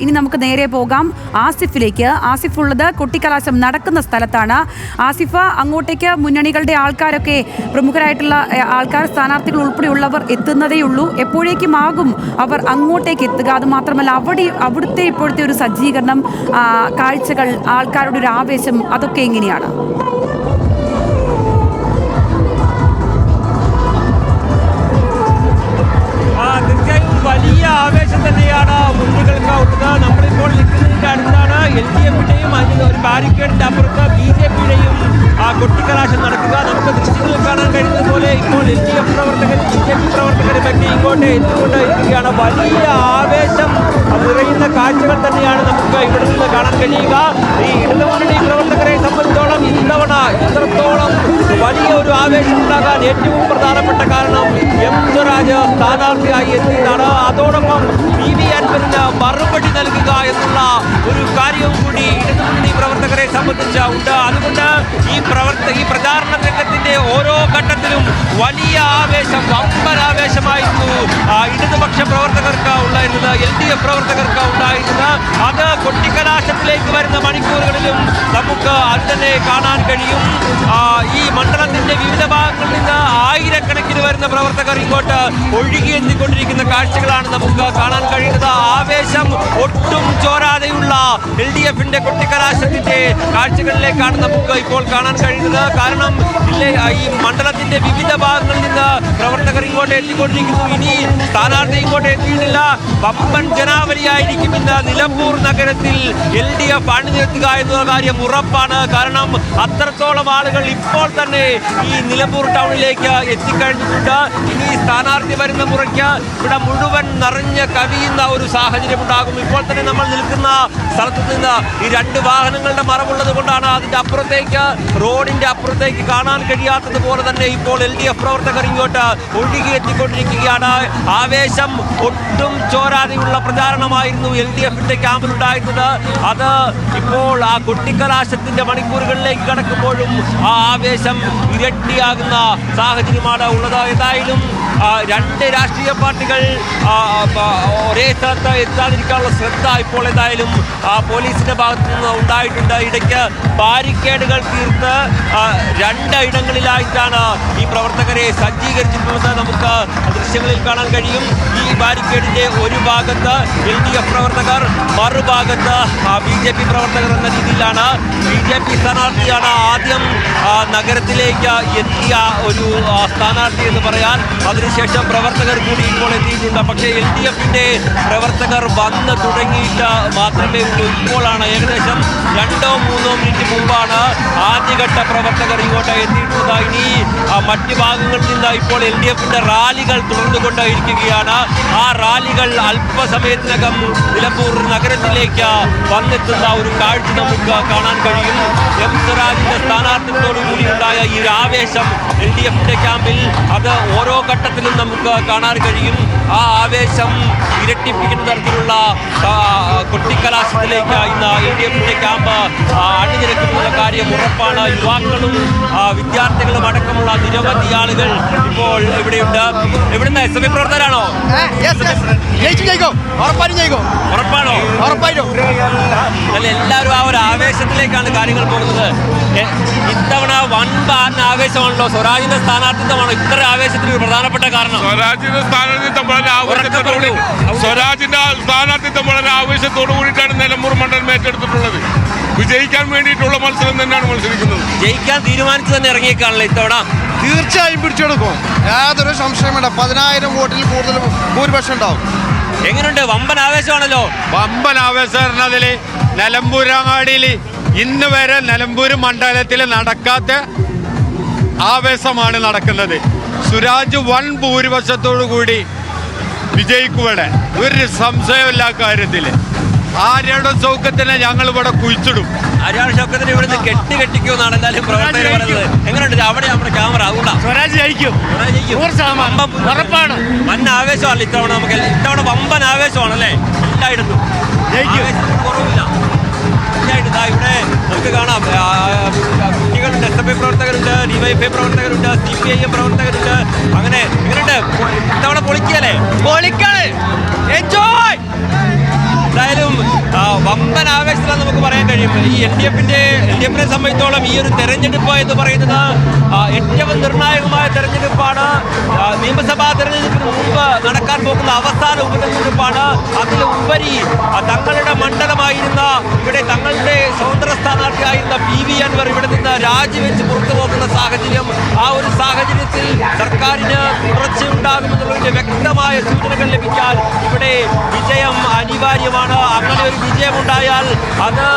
ഇനി നമുക്ക് നേരെ പോകാം ആസിഫിലേക്ക്. ആസിഫ് ഉള്ളത് കൊട്ടിക്കലാശം നടക്കുന്ന സ്ഥലത്താണ്. ആസിഫ്, അങ്ങോട്ടേക്ക് മുന്നണികളുടെ ആൾക്കാരൊക്കെ, പ്രമുഖരായിട്ടുള്ള ആൾക്കാർ, സ്ഥാനാർത്ഥികൾ ഉൾപ്പെടെയുള്ളവർ എത്തുന്നതേയുള്ളൂ. എപ്പോഴേക്കുമാകും അവർ അങ്ങോട്ടേക്ക് എത്തുക? അതുമാത്രമല്ല, അവിടുത്തെ ഇപ്പോഴത്തെ ഒരു സജ്ജീകരണം, കാഴ്ചകൾ, ആൾക്കാരുടെ ഒരു ആവേശം, അതൊക്കെ എങ്ങനെയാണ്? തീർച്ചയായും വലിയ ആവേശം തന്നെയാണ് മുന്നണികൾക്ക് ഉള്ളത്. നമ്മളിപ്പോൾ നിൽക്കുന്നതിൻ്റെ അടുത്താണ് LDFിന്റെയും ഒരു ബാരിക്കേഡിന്റെ അപ്പുറത്ത് BJPയുടെയും കൊട്ടിക്കലാശം നടക്കുക. നമുക്ക് ദൃശ്യങ്ങളിൽ കാണാൻ കഴിയുന്നത് പോലെ ഇപ്പോൾ LDF പ്രവർത്തകരും BJP പ്രവർത്തകരും ഒക്കെ ഇങ്ങോട്ട് എത്തിക്കൊണ്ട് ഇരിക്കുകയാണ്. വലിയ ആവേശം നിറയുന്ന കാഴ്ചകൾ തന്നെയാണ് നമുക്ക് ഇവിടെ നിന്ന് കാണാൻ കഴിയുക. ഈ ഇടതുമുന്നണി പ്രവർത്തകരെ സംബന്ധിച്ചോളം ഇത്തവണ ഇത്രത്തോളം വലിയ ഒരു ആവേശം ഉണ്ടാകാൻ ഏറ്റവും പ്രധാനപ്പെട്ട കാരണം M സ്വരാജ് സ്ഥാനാർത്ഥിയായി എത്തിയതാണ്. അതോടൊപ്പം PV അൻവറിന് മറുപടി നൽകുക എന്നുള്ള ഒരു കാര്യവും കൂടി ഇടതുമുന്നണി പ്രവർത്തകരെ സംബന്ധിച്ച് ഉണ്ട്. അതുകൊണ്ട് ഈ പ്രചാരണ രംഗത്തിന്റെ ഓരോ ഘട്ടത്തിലും വലിയ ആവേശം, വമ്പൻ ആവേശമായിരുന്നു ഇടതുപക്ഷ പ്രവർത്തകർക്ക് ഉണ്ടായിരുന്നത്, LDF പ്രവർത്തകർക്ക് ഉണ്ടായിരുന്നത്. അത് കൊട്ടിക്കലാശത്തിലേക്ക് വരുന്ന മണിക്കൂറുകളിലും നമുക്ക് അത് തന്നെ കാണാൻ കഴിയും. ഈ മണ്ഡലത്തിന്റെ വിവിധ ഭാഗങ്ങളിൽ നിന്ന് ആയിരക്കണക്കിന് വരുന്ന പ്രവർത്തകർ ഇങ്ങോട്ട് ഒഴുകിയെത്തിക്കൊണ്ടിരിക്കുന്ന കാഴ്ചകളാണ് നമുക്ക് കാണാൻ കഴിയുന്നത്. ആവേശം ഒട്ടും ചോരാതെയുള്ള LDFിന്റെ കൊട്ടിക്കലാശത്തിന്റെ കാഴ്ചകളിലേക്കാണ് നമുക്ക് ഇപ്പോൾ കാണാൻ കഴിയുന്നത്. കാരണം ഈ മണ്ഡലത്തിന്റെ വിവിധ ഭാഗങ്ങളിൽ നിന്ന് പ്രവർത്തകർ ഇങ്ങോട്ട് എത്തിക്കൊണ്ടിരിക്കുന്നു. ഇനി സ്ഥാനാർത്ഥി ഇങ്ങോട്ട് എത്തിയിട്ടില്ല. വമ്പൻ ജനാവലിയായിരിക്കും ഇന്ന് നിലമ്പൂർ നഗരത്തിൽ LDF അണിനിരത്തുക എന്നുള്ള കാര്യം ഉറപ്പാണ്. കാരണം അത്രത്തോളം ആളുകൾ ഇപ്പോൾ തന്നെ ഈ നിലമ്പൂർ ടൗണിലേക്ക് എത്തിക്കഴിഞ്ഞിട്ടുണ്ട്. ഇനി സ്ഥാനാർത്ഥി വരുന്ന മുറയ്ക്ക് ഇവിടെ മുഴുവൻ നിറഞ്ഞ് കവിയുന്ന ഒരു സാഹചര്യം ഉണ്ടാകും. ഇപ്പോൾ തന്നെ നമ്മൾ നിൽക്കുന്ന സ്ഥലത്ത് നിന്ന് ഈ രണ്ട് വാഹനങ്ങളുടെ മറവുള്ളത് കൊണ്ടാണ് അതിന്റെ അപ്പുറത്തേക്ക്, റോഡിന്റെ അപ്പുറത്തേക്ക് കാണാൻ കഴിയാത്തതുപോലെ തന്നെ ഇപ്പോൾ LDF പ്രവർത്തകർ ഇങ്ങോട്ട് ഒഴുകിയെത്തിക്കൊണ്ടിരിക്കുകയാണ്. ആവേശം ഒട്ടും ചോരാതെയുള്ള പ്രചാരണമായിരുന്നു LDFിന്റെ ക്യാമ്പിലുണ്ടായിരുന്നത്. അത് ഇപ്പോൾ ആ കൊട്ടിക്കലാശത്തിന്റെ മണിക്കൂറുകളിലേക്ക് കടക്കുമ്പോഴും ആ ആവേശം ഇരട്ടിയാകുന്ന സാഹചര്യമാണ് ഉള്ളത്. ഏതായാലും രണ്ട് രാഷ്ട്രീയ പാർട്ടികൾ ഒരേ സ്ഥലത്ത് എത്താതിരിക്കാനുള്ള ശ്രദ്ധ ഇപ്പോൾ ഏതായാലും പോലീസിന്റെ ഭാഗത്തു നിന്ന് ഉണ്ടായിട്ടുണ്ട്. ഇടയ്ക്ക് ബാരിക്കേഡുകൾ തീർത്ത് രണ്ടിടങ്ങളിലായിട്ടാണ് ഈ പ്രവർത്തകരെ സജ്ജീകരിച്ചിട്ടുള്ളത്. നമുക്ക് ദൃശ്യങ്ങളിൽ കാണാൻ കഴിയും. ഈ ബാരിക്കേഡിന്റെ ഒരു ഭാഗത്ത് LDF പ്രവർത്തകർ, മറുഭാഗത്ത് BJP പ്രവർത്തകർ എന്ന രീതിയിലാണ്. BJP സ്ഥാനാർത്ഥിയാണ് ആദ്യം നഗരത്തിലേക്ക് എത്തിയ ഒരു സ്ഥാനാർത്ഥി എന്ന് പറയാൻ. അതിനുശേഷം പ്രവർത്തകർ കൂടി ഇപ്പോൾ എത്തിയിട്ടുണ്ട്. പക്ഷേ LDFിന്റെ പ്രവർത്തകർ വന്ന് തുടങ്ങിയിട്ട് മാത്രമേ ഉള്ളൂ. ഇപ്പോഴാണ് ഏകദേശം 2-3 മിനിറ്റ് മുമ്പാണ് ആദ്യഘട്ട പ്രവർത്തകർ ഇങ്ങോട്ട് എത്തിയിട്ടുള്ളത്. ഇനി മറ്റ് ഭാഗങ്ങളിൽ നിന്ന് ഇപ്പോൾ LDFിന്റെ റാലികൾ തുടർന്നുകൊണ്ടിരിക്കുകയാണ്. ആ റാലികൾ അല്പസമയത്തിനകം നിലമ്പൂർ നഗരത്തിലേക്ക് വന്നെത്തുന്ന ഒരു കാഴ്ച നമുക്ക് കാണാൻ കഴിയും. M സ്വരാജിന്റെ സ്ഥാനാർത്ഥിത്വത്തോടുകൂടി ഉണ്ടായ ഈ ആവേശം LDFിന്റെ ക്യാമ്പിൽ അത് ഓരോ ഘട്ടത്തിലും നമുക്ക് കാണാൻ കഴിയും. ആ ആവേശം ഇരട്ടിപ്പിക്കുന്ന തരത്തിലുള്ള കൊട്ടിക്കലാശത്തിലേക്ക് ഇന്ന് LDFിന്റെ ക്യാമ്പ് അണിനിരക്കുന്ന കാര്യം ഉറപ്പാണ്. യുവാക്കളും വിദ്യാർത്ഥികളും അടക്കമുള്ള നിരവധി ആളുകൾ ഇപ്പോൾ ഇവിടെയുണ്ട്. ഇവിടുന്ന് SFI പ്രവർത്തകരാണോ? ഉറപ്പാണോ? അല്ല, എല്ലാവരും ആ ഒരു ആവേശത്തിലേക്കാണ് കാര്യങ്ങൾ പോകുന്നത്. ഇത്തവണ വൻപാൻ ആവേശമാണല്ലോ. സ്വരാജിന്റെ സ്ഥാനാർത്ഥിത്വമാണോ ഇത്ര ആവേശത്തിന് ഒരു പ്രധാനപ്പെട്ട കാരണം? സ്വരാജിന്റെ സ്ഥാനാർത്ഥിത്വം വളരെ ആവേശത്തോടു കൂടിയിട്ടാണ് നിലമ്പൂർ മണ്ഡലം ഏറ്റെടുത്തിട്ടുള്ളത്. വിജയിക്കാൻ വേണ്ടിയിട്ടുള്ള മത്സരം തന്നെയാണ് മത്സരിക്കുന്നത്. ജയിക്കാൻ തീരുമാനിച്ചു തന്നെ ഇറങ്ങിയേക്കാണല്ലോ ഇത്തവണ. തീർച്ചയായും പിടിച്ചെടുക്കും, യാതൊരു സംശയം വേണ്ട. 10,000 വോട്ടിൽ കൂടുതൽ ഭൂരിപക്ഷം ഉണ്ടാവും. എങ്ങനെയുണ്ട്? വമ്പൻ ആവേശമാണല്ലോ. വമ്പൻ ആവേശം പറഞ്ഞതിൽ നിലമ്പൂരങ്ങാടിയിൽ ഇന്ന് വരെ നിലമ്പൂർ മണ്ഡലത്തിൽ നടക്കാത്ത ആവേശമാണ് നടക്കുന്നത്. സുരാജ് വൻ ഭൂരിപക്ഷത്തോടു കൂടി വിജയിക്കുവിടെ, ഒരു സംശയമില്ല കാര്യത്തിൽ. ആര്യാട ചൗക്കത്തിനെ ഞങ്ങൾ ഇവിടെ കുഴിച്ചിടും. ആര്യാട ചൗക്കത്തിന് ഇവിടുന്ന് കെട്ടിക്കുമെന്നാണ് എന്തായാലും പ്രവർത്തകർ പറയുന്നത്. എങ്ങനെയുണ്ട് അവിടെ നമ്മുടെ ക്യാമറ? സ്വരാജ് ജയിക്കും, ഉറപ്പാണ്. വൻ ആവേശമല്ല ഇത്തവണ. നമുക്ക് ഇത്തവണ വമ്പൻ ആവേശമാണല്ലേ എല്ലായിടത്തും. കുറവില്ല. ഇവിടെ നമുക്ക് കാണാം കുട്ടികളുണ്ട്, SFI പ്രവർത്തകരുണ്ട്, DYFI പ്രവർത്തകരുണ്ട്, CPIM പ്രവർത്തകരുണ്ട്. അങ്ങനെ എങ്ങനെയുണ്ട്? ഇത്തവണ പൊളിക്കല്ലേ? പൊളിക്കാണ്. എൻജോയ്. എന്തായാലും കഴിയും. ഈ എൽ ഡി എഫിനെ സംബന്ധിച്ചോളം ഈ ഒരു തെരഞ്ഞെടുപ്പ് എന്ന് പറയുന്നത് ഏറ്റവും നിർണായകമായ തെരഞ്ഞെടുപ്പാണ്. നിയമസഭാ തെരഞ്ഞെടുപ്പിന് മുമ്പ് നടക്കാൻ പോകുന്ന അവസാന ഉപതെരഞ്ഞെടുപ്പാണ്. അതിലുപരി തങ്ങളുടെ മണ്ഡലമായിരുന്ന ഇവിടെ തങ്ങളുടെ സ്വതന്ത്ര സ്ഥാനാർത്ഥിയായിരുന്ന PV അൻവർ ഇവിടെ നിന്ന് രാജിവെച്ച് പുറത്തു പോകുന്ന സാഹചര്യം, ആ ഒരു സാഹചര്യത്തിൽ സർക്കാരിന് തുടർച്ചയുണ്ടാകുമെന്നുള്ളതിന്റെ വ്യക്തമായ സൂചനകൾ ലഭിക്കാൻ ഇവിടെ വിജയം അനിവാര്യമാണ്. അങ്ങനെ ഒരു വിജയമുണ്ടായാൽ അത്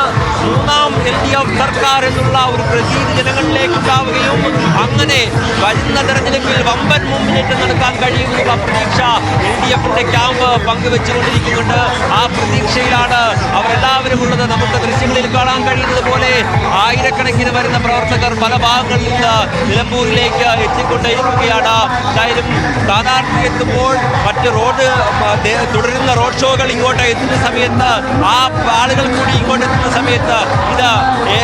മൂന്നാം LDF സർക്കാർ എന്നുള്ള ഒരു പ്രതീതി ജനങ്ങളിലേക്ക് ഉണ്ടാവുകയും അങ്ങനെ വരുന്ന തെരഞ്ഞെടുപ്പിൽ വമ്പൻ മുന്നേറ്റം നടക്കാൻ കഴിയുമെന്നുള്ള പ്രതീക്ഷ LDFന്റെ ക്യാമ്പ് പങ്കുവെച്ചുകൊണ്ടിരിക്കുന്നുണ്ട്. ആ പ്രതീക്ഷയിലാണ് അവരെല്ലാവരും ഉള്ളത്. നമുക്ക് ദൃശ്യങ്ങളിൽ കാണാൻ കഴിയുന്നത് പോലെ ആയിരക്കണക്കിന് വരുന്ന പ്രവർത്തകർ പല ഭാഗങ്ങളിൽ നിന്ന് നിലമ്പൂരിലേക്ക് എത്തിക്കൊണ്ടിരിക്കുകയാണ്. എന്തായാലും സ്ഥാനാർത്ഥി എത്തുമ്പോൾ മറ്റ് തുടരുന്ന റോഡ് ഷോകൾ ഇങ്ങോട്ട് എത്തുന്ന സമയത്ത് ആ ആളുകൾ കൂടി ഇങ്ങോട്ട് എത്തുന്ന സമയത്ത് ഇത്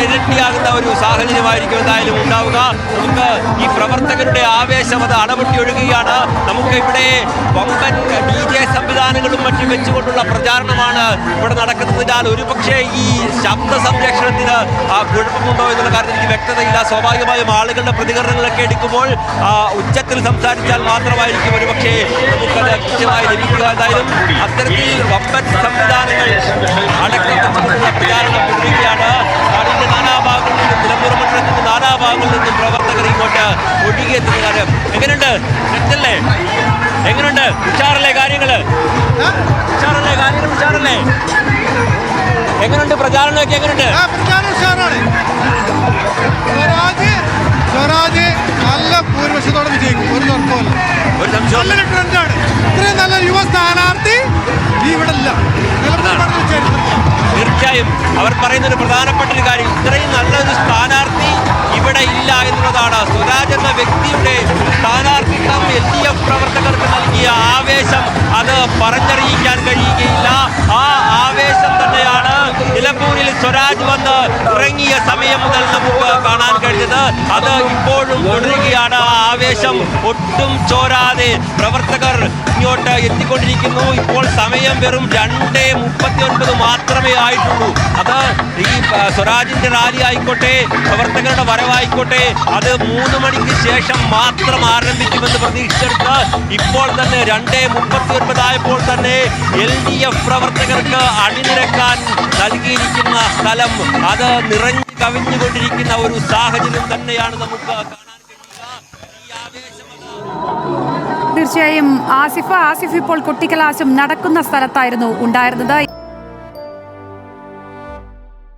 ഇരട്ടിയാകുന്ന ഒരു സാഹചര്യമായിരിക്കും എന്തായാലും ഉണ്ടാവുക. നമുക്ക് ഈ പ്രവർത്തകരുടെ ആവേശം അത് അണപൊട്ടി ഒഴുകുകയാണ്. നമുക്ക് ഇവിടെ വമ്പൻ DJ സംവിധാനങ്ങളും മറ്റും വെച്ചുകൊണ്ടുള്ള പ്രചാരണമാണ് ഇവിടെ നടക്കുന്നതിനാൽ ഒരുപക്ഷെ ഈ ശബ്ദ സംരക്ഷണത്തിന് കുഴപ്പമുണ്ടോ എന്നുള്ള കാര്യത്തിൽ എനിക്ക് വ്യക്തതയില്ല. സ്വാഭാവികമായും ആളുകളുടെ പ്രതികരണങ്ങളൊക്കെ എടുക്കുമ്പോൾ ഉച്ചത്തിൽ സംസാരിച്ചാൽ മാത്രമായിരിക്കും ഒരുപക്ഷെ നമുക്കത് കൃത്യമായി ലഭിക്കുക. എന്തായാലും അത്തരത്തിൽ വമ്പൻ സംവിധാനങ്ങൾ അടക്കമുള്ള പ്രചാരണം തുടരുകയാണ്. നാടിന്റെ നാനാഭാഗങ്ങളിൽ നിന്നും നിലമ്പൂർ മണ്ഡലത്തിന്റെ നാനാഭാഗങ്ങളിൽ നിന്നും പ്രവർത്തകർ ഇങ്ങോട്ട് ഒഴുകിയെത്തുന്ന കാര്യം എങ്ങനെയുണ്ട്? തെറ്റല്ലേ? എങ്ങനെയുണ്ട്? ഉഷാറല്ലേ കാര്യങ്ങള്? ഉഷാറല്ലേ? എങ്ങനെയുണ്ട് പ്രചാരണമൊക്കെ? എങ്ങനെയുണ്ട്? സ്വരാജ് നല്ല ഭൂരിപക്ഷത്തോടെ വിജയിക്കും, ഒരു തർക്കമല്ല. നല്ലൊരു ട്രെൻഡാണ്. ഇത്രയും നല്ല യുവ സ്ഥാനാർത്ഥി ഇവിടെ ഇല്ല. തീർച്ചയായും അവർ പറയുന്ന ഒരു പ്രധാനപ്പെട്ട ഒരു കാര്യം, ഇത്രയും നല്ലൊരു സ്ഥാനാർത്ഥി ഇവിടെ ഇല്ല എന്നുള്ളതാണ്. സ്വരാജ് എന്ന വ്യക്തിയുടെ സ്ഥാനാർത്ഥിത്വം LDF പ്രവർത്തകർക്ക് നൽകിയ ആവേശം അത് പറഞ്ഞറിയിക്കാൻ കഴിയുകയില്ല. ആ ആവേശം തന്നെയാണ് നിലമ്പൂരിൽ സ്വരാജ് വന്ന് ഇറങ്ങിയ സമയം മുതൽ നമുക്ക് കാണാൻ കഴിഞ്ഞത്. അത് ഇപ്പോഴും തുടരുകയാണ്. ആ ആവേശം ഒട്ടും ചോരാതെ പ്രവർത്തകർ ഇങ്ങോട്ട് എത്തിക്കൊണ്ടിരിക്കുന്നു. ഇപ്പോൾ സമയം വെറും 2:39 മാത്രമേ ആയിട്ടുള്ളൂ. അത് ഈ സ്വരാജിന്റെ റാലി ആയിക്കോട്ടെ, പ്രവർത്തകരുടെ വരവായിക്കോട്ടെ, അത് 3 മണിക്ക് ശേഷം മാത്രം ആരംഭിക്കുമെന്ന് പ്രതീക്ഷിച്ചെടുത്ത് ഇപ്പോൾ തന്നെ 2:39 ആയപ്പോൾ തന്നെ LDF പ്രവർത്തകർക്ക് അണിനിരക്കാൻ നൽകിയിരിക്കുന്ന സ്ഥലം അത് നിറഞ്ഞു കവിഞ്ഞുകൊണ്ടിരിക്കുന്ന ഒരു സാഹചര്യം തന്നെയാണ് നമുക്ക് കാണാൻ കഴിയുക. ഈ ആവേശം തീർച്ചയായും ആസിഫ് ഇപ്പോൾ കൊട്ടിക്കലാശം നടക്കുന്ന സ്ഥലത്തായിരുന്നു ഉണ്ടായിരുന്നത്.